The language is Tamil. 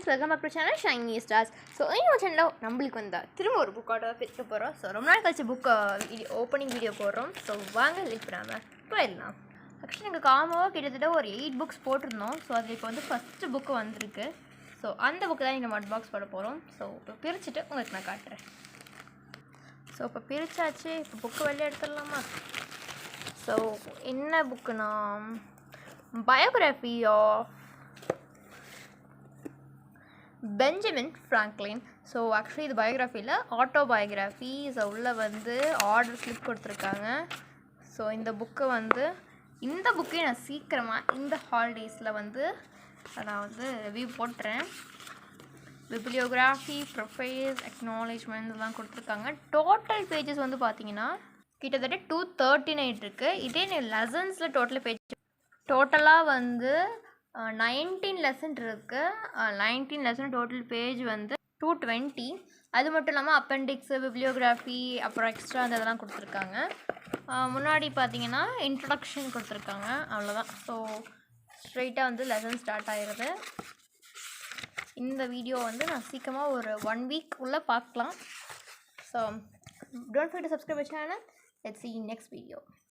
Friends, welcome back to channel shiny stars. So இந்த சேனலில் நம்மளுக்கு வந்தால் திரும்ப ஒரு புக்கோட பிரிக்க போகிறோம். ஸோ ரொம்ப நாள் கழிச்சு புக்கை ஓப்பனிங் வீடியோ போடுறோம். ஸோ வாங்க லிக் பண்ணாமல் போயிடலாம். ஆக்சுவலி எங்கள் காமோவாக கிட்டத்தட்ட ஒரு 8 புக்ஸ் போட்டிருந்தோம். ஸோ அதில் இப்போ வந்து ஃபஸ்ட்டு புக்கு வந்திருக்கு. ஸோ அந்த புக்கு தான் இங்கே மட் பாக்ஸ் போட போகிறோம். ஸோ இப்போ பிரிச்சுட்டு உங்களுக்கு நான் காட்டுறேன். ஸோ இப்போ பிரித்தாச்சு. இப்போ புக்கு வெளியே எடுத்துடலாமா? ஸோ என்ன புக்குனா, biography of Benjamin Franklin. So actually இது பயோகிராஃபியில் ஆட்டோபயோகிராஃபி. ஸோ உள்ளே வந்து ஆர்டர் ஸ்லிப் கொடுத்துருக்காங்க. ஸோ இந்த புக்கே நான் சீக்கிரமாக இந்த ஹாலிடேஸில் வந்து நான் வந்து ரிவ்யூ போட்டுறேன். பிப்ளியோகிராஃபி, ப்ரொஃபைல்ஸ், அக்னாலேஜ்மெண்ட் இதெல்லாம் கொடுத்துருக்காங்க. டோட்டல் பேஜஸ் வந்து பார்த்தீங்கன்னா கிட்டத்தட்ட 239 இருக்குது. இதே லெசன்ஸில் டோட்டலாக வந்து 19 லெசன் இருக்குது. 19 லெசன் டோட்டல் பேஜ் வந்து 220. அது மட்டும் இல்லாமல் அப்பெண்டிக்ஸு, பிப்ளியோகிராஃபி, அப்புறம் எக்ஸ்ட்ரா அந்த இதெல்லாம் கொடுத்துருக்காங்க. முன்னாடி பார்த்தீங்கன்னா இன்ட்ரடக்ஷன் கொடுத்துருக்காங்க. அவ்வளோதான். ஸோ ஸ்ட்ரெயிட்டாக வந்து லெசன் ஸ்டார்ட் ஆகிடுது. இந்த வீடியோ வந்து நான் சீக்கிரமாக ஒரு 1 வீக் உள்ளே பார்க்கலாம். So don't forget to subscribe my channel. Let's see you next video.